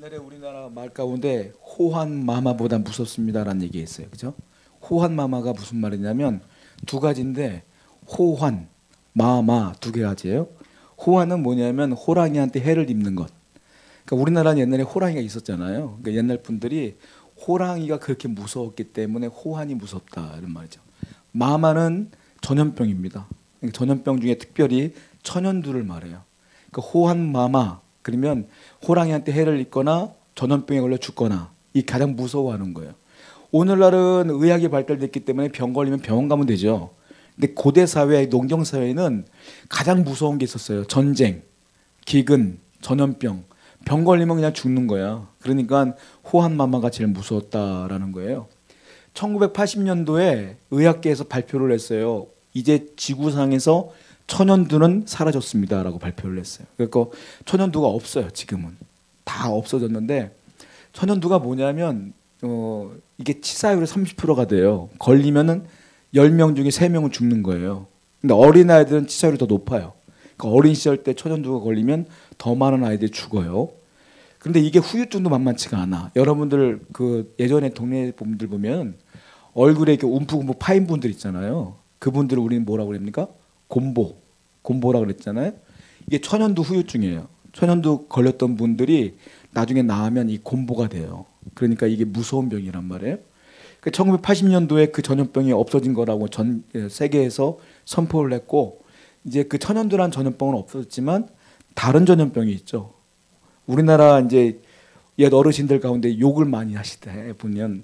옛날에 우리나라 말 가운데 호환마마보다 무섭습니다라는 얘기 있어요. 그죠? 호환마마가 무슨 말이냐면 두 가지인데 호환, 마마 두 가지예요. 호환은 뭐냐면 호랑이한테 해를 입는 것. 그러니까 우리나라는 옛날에 호랑이가 있었잖아요. 그러니까 옛날 분들이 호랑이가 그렇게 무서웠기 때문에 호환이 무섭다 이런 말이죠. 마마는 전염병입니다. 그러니까 전염병 중에 특별히 천연두를 말해요. 그러니까 호환마마 그러면 호랑이한테 해를 입거나 전염병에 걸려 죽거나 이 가장 무서워하는 거예요. 오늘날은 의학이 발달됐기 때문에 병 걸리면 병원 가면 되죠. 근데 고대 사회, 농경 사회는 가장 무서운 게 있었어요. 전쟁, 기근, 전염병. 병 걸리면 그냥 죽는 거야. 그러니까 호환마마가 제일 무서웠다라는 거예요. 1980년도에 의학계에서 발표를 했어요. 이제 지구상에서 천연두는 사라졌습니다라고 발표를 했어요. 그러니까 천연두가 없어요. 지금은 다 없어졌는데 천연두가 뭐냐면 이게 치사율이 30%가 돼요. 걸리면은 10명 중에 3명은 죽는 거예요. 근데 어린 아이들은 치사율이 더 높아요. 그러니까 어린 시절 때 천연두가 걸리면 더 많은 아이들이 죽어요. 근데 이게 후유증도 만만치가 않아. 여러분들 그 예전에 동네 분들 보면 얼굴에 이렇게 움푹움푹 파인 분들 있잖아요. 그분들을 우리는 뭐라고 그럽니까? 곰보라 그랬잖아요. 이게 천연두 후유증이에요. 천연두 걸렸던 분들이 나중에 나으면 이 곰보가 돼요. 그러니까 이게 무서운 병이란 말이에요. 1980년도에 그 전염병이 없어진 거라고 전 세계에서 선포를 했고 이제 그 천연두란 전염병은 없어졌지만 다른 전염병이 있죠. 우리나라 이제 옛 어르신들 가운데 욕을 많이 하시대 보면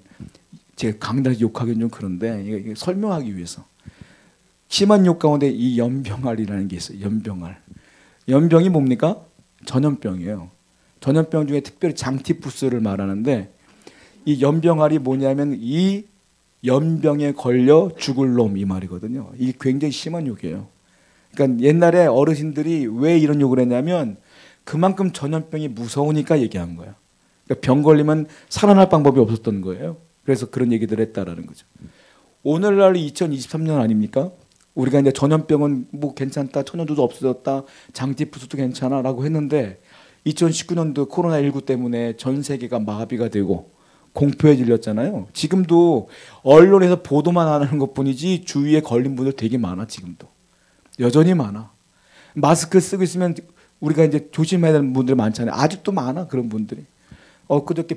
제가 강단에서 욕하기는 좀 그런데 이게 설명하기 위해서 심한 욕 가운데 이 연병알이라는 게 있어요. 연병알. 연병이 뭡니까? 전염병이에요. 전염병 중에 특별히 장티푸스를 말하는데 이 연병알이 뭐냐면 이 연병에 걸려 죽을 놈 이 말이거든요. 이게 굉장히 심한 욕이에요. 그러니까 옛날에 어르신들이 왜 이런 욕을 했냐면 그만큼 전염병이 무서우니까 얘기한 거예요. 그러니까 병 걸리면 살아날 방법이 없었던 거예요. 그래서 그런 얘기들을 했다라는 거죠. 오늘날 2023년 아닙니까? 우리가 이제 전염병은 뭐 괜찮다, 천연두도 없어졌다, 장티푸스도 괜찮아라고 했는데 2019년도 코로나19 때문에 전 세계가 마비가 되고 공포에 질렸잖아요. 지금도 언론에서 보도만 하는 것뿐이지 주위에 걸린 분들 되게 많아. 지금도 여전히 많아. 마스크 쓰고 있으면 우리가 이제 조심해야 되는 분들 많잖아요. 아직도 많아 그런 분들이. 그저께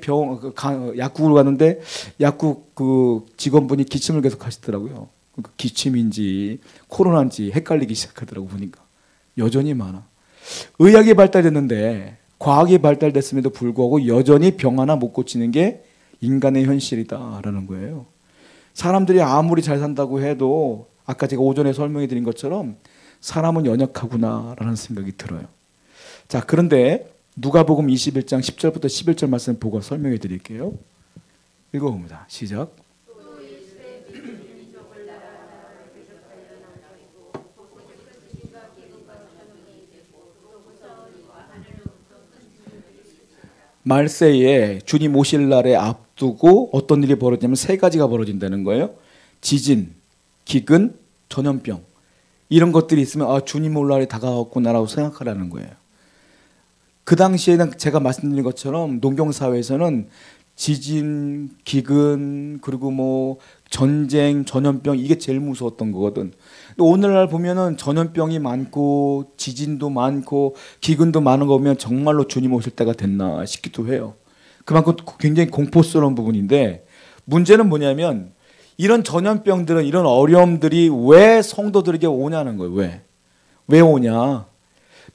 약국을 갔는데 약국 그 직원분이 기침을 계속 하시더라고요. 기침인지 코로나인지 헷갈리기 시작하더라고 보니까. 여전히 많아. 의학이 발달됐는데 과학이 발달됐음에도 불구하고 여전히 병 하나 못 고치는 게 인간의 현실이다라는 거예요. 사람들이 아무리 잘 산다고 해도 아까 제가 오전에 설명해 드린 것처럼 사람은 연약하구나라는 생각이 들어요. 자, 그런데 누가복음 21장 10절부터 11절 말씀 보고 설명해 드릴게요. 읽어봅니다. 시작. 말세에 주님 오실 날에 앞두고 어떤 일이 벌어지냐면 세 가지가 벌어진다는 거예요. 지진, 기근, 전염병. 이런 것들이 있으면 주님 올 날이 다가왔구나라고 생각하라는 거예요. 그 당시에는 제가 말씀드린 것처럼 농경사회에서는 지진, 기근, 그리고 뭐 전쟁, 전염병 이게 제일 무서웠던 거거든. 오늘날 보면은 전염병이 많고 지진도 많고 기근도 많은 거 보면 정말로 주님 오실 때가 됐나 싶기도 해요. 그만큼 굉장히 공포스러운 부분인데 문제는 뭐냐면 이런 전염병들은 이런 어려움들이 왜 성도들에게 오냐는 거예요. 왜 오냐?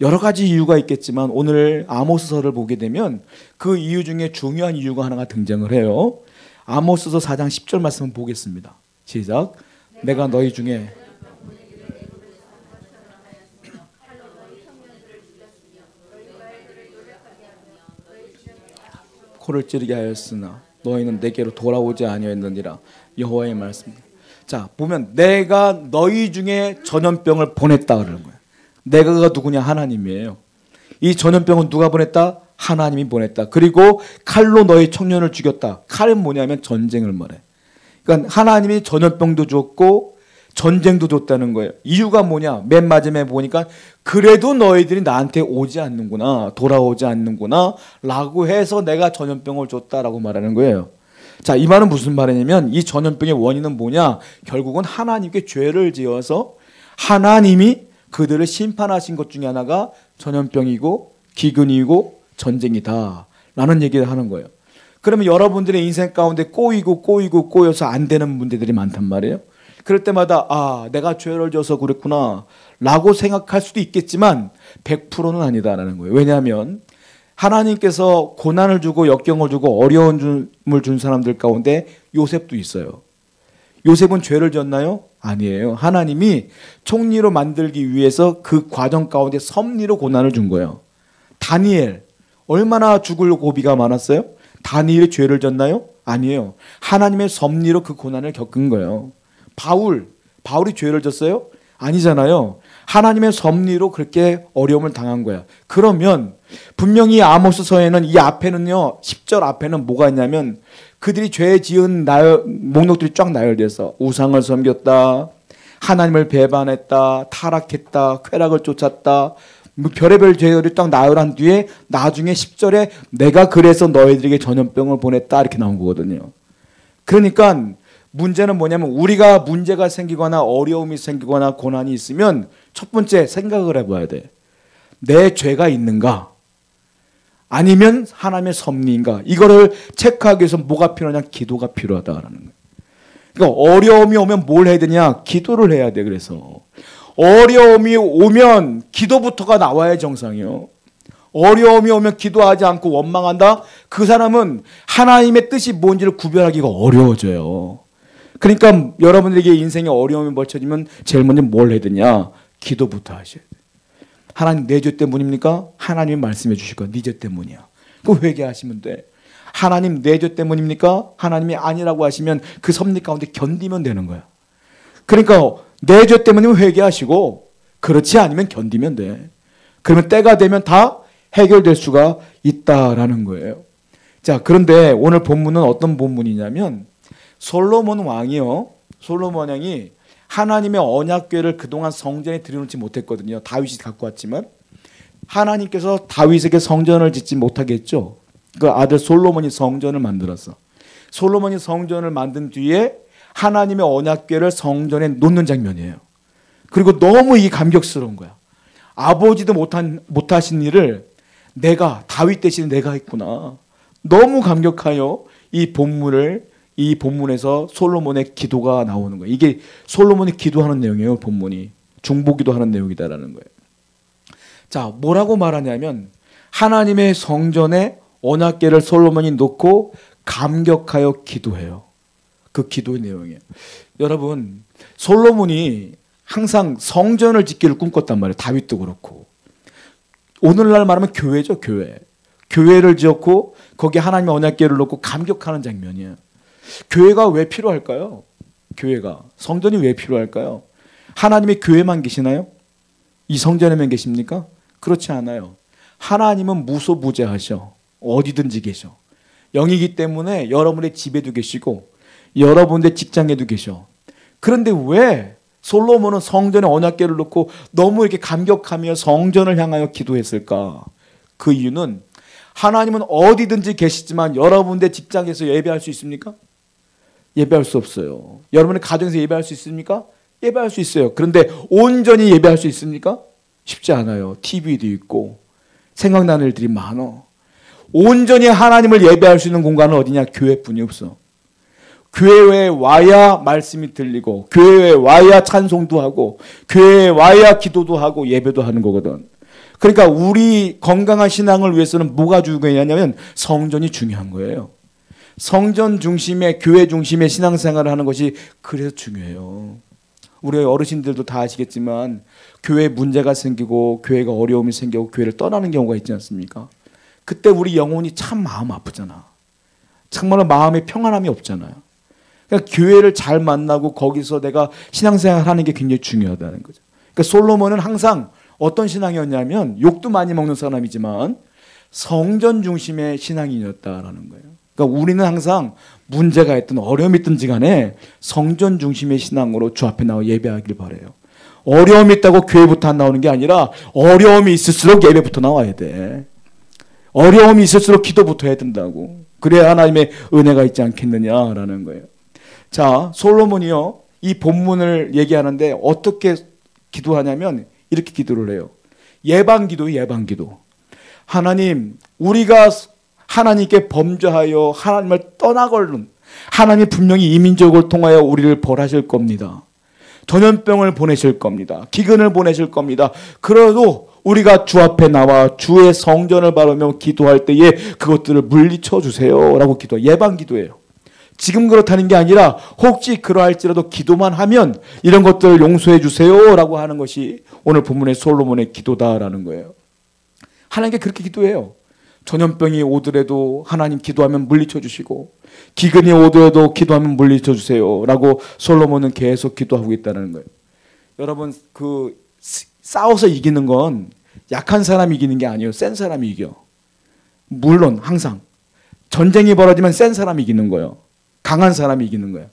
여러 가지 이유가 있겠지만 오늘 아모스서를 보게 되면 그 이유 중에 중요한 이유가 하나가 등장을 해요. 아모스서 4장 10절 말씀 보겠습니다. 시작. 내가 너희 중에 코를 찌르게 하였으나 너희는 내게로 돌아오지 아니하였느니라. 여호와의 말씀입니다. 자, 보면 내가 너희 중에 전염병을 보냈다 그러는 거예요. 내가가 누구냐? 하나님이에요. 이 전염병은 누가 보냈다? 하나님이 보냈다. 그리고 칼로 너희 청년을 죽였다. 칼은 뭐냐면 전쟁을 말해. 그러니까 하나님이 전염병도 줬고 전쟁도 줬다는 거예요. 이유가 뭐냐? 맨 마지막에 보니까 그래도 너희들이 나한테 오지 않는구나, 돌아오지 않는구나 라고 해서 내가 전염병을 줬다라고 말하는 거예요. 자, 이 말은 무슨 말이냐면 이 전염병의 원인은 뭐냐? 결국은 하나님께 죄를 지어서 하나님이 그들을 심판하신 것 중에 하나가 전염병이고 기근이고 전쟁이다 라는 얘기를 하는 거예요. 그러면 여러분들의 인생 가운데 꼬여서 안 되는 문제들이 많단 말이에요. 그럴 때마다 아, 내가 죄를 져서 그랬구나 라고 생각할 수도 있겠지만 100%는 아니다라는 거예요. 왜냐하면 하나님께서 고난을 주고 역경을 주고 어려움을 준 사람들 가운데 요셉도 있어요. 요셉은 죄를 졌나요? 아니에요. 하나님이 총리로 만들기 위해서 그 과정 가운데 섭리로 고난을 준 거예요. 다니엘 얼마나 죽을 고비가 많았어요? 다니엘이 죄를 졌나요? 아니에요. 하나님의 섭리로 그 고난을 겪은 거예요. 바울이 죄를 졌어요? 아니잖아요. 하나님의 섭리로 그렇게 어려움을 당한 거야. 그러면 분명히 아모스서에는 이 앞에는요, 10절 앞에는 뭐가 있냐면 그들이 죄 지은 목록들이 쫙 나열돼서 우상을 섬겼다, 하나님을 배반했다, 타락했다, 쾌락을 쫓았다, 별의별 죄를 딱 나열한 뒤에 나중에 10절에 내가 그래서 너희들에게 전염병을 보냈다 이렇게 나온 거거든요. 그러니까 문제는 뭐냐면 우리가 문제가 생기거나 어려움이 생기거나 고난이 있으면 첫 번째 생각을 해봐야 돼. 내 죄가 있는가? 아니면 하나님의 섭리인가? 이거를 체크하기 위해서 뭐가 필요하냐? 기도가 필요하다라는 거예요. 그러니까 어려움이 오면 뭘 해야 되냐? 기도를 해야 돼. 그래서 어려움이 오면 기도부터가 나와야 정상이요. 어려움이 오면 기도하지 않고 원망한다? 그 사람은 하나님의 뜻이 뭔지를 구별하기가 어려워져요. 그러니까 여러분들에게 인생에 어려움이 벌쳐지면 제일 먼저 뭘 해야 되냐? 기도부터 하셔야 돼요. 하나님 내 죄 때문입니까? 하나님이 말씀해 주실 거야. 네 죄 때문이야. 그럼 회개하시면 돼. 하나님 내 죄 때문입니까? 하나님이 아니라고 하시면 그 섭리 가운데 견디면 되는 거야. 그러니까 내 죄 때문이면 회개하시고 그렇지 않으면 견디면 돼. 그러면 때가 되면 다 해결될 수가 있다라는 거예요. 자, 그런데 오늘 본문은 어떤 본문이냐면 솔로몬 왕이요. 솔로몬 왕이 하나님의 언약궤를 그동안 성전에 들여놓지 못했거든요. 다윗이 갖고 왔지만 하나님께서 다윗에게 성전을 짓지 못하게 했죠. 그 아들 솔로몬이 성전을 만들었어. 솔로몬이 성전을 만든 뒤에 하나님의 언약궤를 성전에 놓는 장면이에요. 그리고 너무 이게 감격스러운 거야. 아버지도 못하신 일을 내가 다윗 대신에 내가 했구나. 너무 감격하여 이 본문에서 솔로몬의 기도가 나오는 거예요. 이게 솔로몬이 기도하는 내용이에요. 본문이 중보기도 하는 내용이다라는 거예요. 자, 뭐라고 말하냐면 하나님의 성전에 언약궤를 솔로몬이 놓고 감격하여 기도해요. 그 기도의 내용이에요. 여러분, 솔로몬이 항상 성전을 짓기를 꿈꿨단 말이에요. 다윗도 그렇고. 오늘날 말하면 교회죠, 교회. 교회를 지었고 거기에 하나님의 언약궤를 놓고 감격하는 장면이에요. 교회가 왜 필요할까요? 교회가. 성전이 왜 필요할까요? 하나님의 교회만 계시나요? 이 성전에만 계십니까? 그렇지 않아요. 하나님은 무소부재하셔. 어디든지 계셔. 영이기 때문에 여러분의 집에도 계시고 여러분의 직장에도 계셔. 그런데 왜 솔로몬은 성전에 언약궤를 놓고 너무 이렇게 감격하며 성전을 향하여 기도했을까? 그 이유는 하나님은 어디든지 계시지만 여러분의 직장에서 예배할 수 있습니까? 예배할 수 없어요. 여러분의 가정에서 예배할 수 있습니까? 예배할 수 있어요. 그런데 온전히 예배할 수 있습니까? 쉽지 않아요. TV도 있고 생각나는 일들이 많아. 온전히 하나님을 예배할 수 있는 공간은 어디냐? 교회뿐이 없어. 교회에 와야 말씀이 들리고 교회에 와야 찬송도 하고 교회에 와야 기도도 하고 예배도 하는 거거든. 그러니까 우리 건강한 신앙을 위해서는 뭐가 중요하냐면 성전이 중요한 거예요. 성전 중심의 교회 중심의 신앙생활을 하는 것이 그래서 중요해요. 우리 어르신들도 다 아시겠지만 교회에 문제가 생기고 교회가 어려움이 생기고 교회를 떠나는 경우가 있지 않습니까? 그때 우리 영혼이 참 마음 아프잖아. 정말로 마음에 평안함이 없잖아요. 그러니까 교회를 잘 만나고 거기서 내가 신앙생활 하는 게 굉장히 중요하다는 거죠. 그러니까 솔로몬은 항상 어떤 신앙이었냐면 욕도 많이 먹는 사람이지만 성전 중심의 신앙이었다라는 거예요. 그러니까 우리는 항상 문제가 있든 어려움이 있든지 간에 성전 중심의 신앙으로 주 앞에 나와 예배하길 바라요. 어려움이 있다고 교회부터 안 나오는 게 아니라 어려움이 있을수록 예배부터 나와야 돼. 어려움이 있을수록 기도부터 해야 된다고. 그래야 하나님의 은혜가 있지 않겠느냐라는 거예요. 자, 솔로몬이요, 이 본문을 얘기하는데 어떻게 기도하냐면 이렇게 기도를 해요. 예방기도, 예방기도. 하나님, 우리가 하나님께 범죄하여 하나님을 떠나거든 하나님 분명히 이민족을 통하여 우리를 벌하실 겁니다. 전염병을 보내실 겁니다. 기근을 보내실 겁니다. 그래도 우리가 주 앞에 나와 주의 성전을 바라며 기도할 때에 그것들을 물리쳐 주세요 라고 기도해요. 예방기도예요. 지금 그렇다는 게 아니라 혹시 그러할지라도 기도만 하면 이런 것들을 용서해 주세요 라고 하는 것이 오늘 본문의 솔로몬의 기도다라는 거예요. 하나님께 그렇게 기도해요. 전염병이 오더라도 하나님 기도하면 물리쳐 주시고 기근이 오더라도 기도하면 물리쳐 주세요 라고 솔로몬은 계속 기도하고 있다는 거예요. 여러분, 싸워서 이기는 건 약한 사람이 이기는 게 아니에요. 센 사람이 이겨. 물론 항상 전쟁이 벌어지면 센 사람이 이기는 거예요. 강한 사람이 이기는 거예요.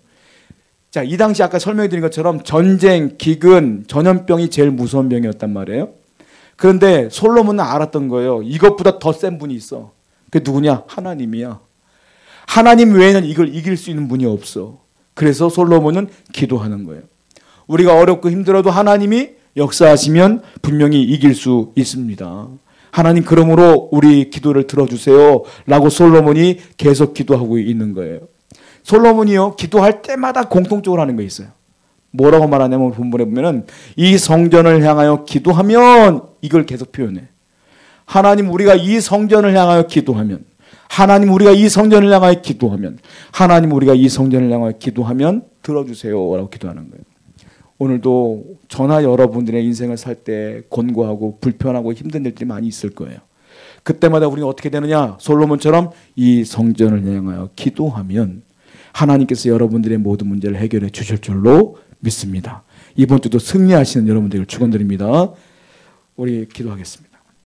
자, 이 당시 아까 설명해 드린 것처럼 전쟁, 기근, 전염병이 제일 무서운 병이었단 말이에요. 그런데 솔로몬은 알았던 거예요. 이것보다 더 센 분이 있어. 그게 누구냐? 하나님이야. 하나님 외에는 이걸 이길 수 있는 분이 없어. 그래서 솔로몬은 기도하는 거예요. 우리가 어렵고 힘들어도 하나님이 역사하시면 분명히 이길 수 있습니다. 하나님, 그러므로 우리 기도를 들어주세요 라고 솔로몬이 계속 기도하고 있는 거예요. 솔로몬이요, 기도할 때마다 공통적으로 하는 거 있어요. 뭐라고 말하냐면 본문에 보면은 이 성전을 향하여 기도하면, 이걸 계속 표현해. 하나님, 우리가 이 성전을 향하여 기도하면, 하나님, 우리가 이 성전을 향하여 기도하면, 하나님, 우리가 이 성전을 향하여 기도하면 들어주세요 라고 기도하는 거예요. 오늘도 저나 여러분들의 인생을 살 때 권고하고 불편하고 힘든 일들이 많이 있을 거예요. 그때마다 우리는 어떻게 되느냐? 솔로몬처럼 이 성전을 향하여 기도하면 하나님께서 여러분들의 모든 문제를 해결해 주실 줄로 믿습니다. 이번 주도 승리하시는 여러분들을 축원드립니다. 우리 기도하겠습니다.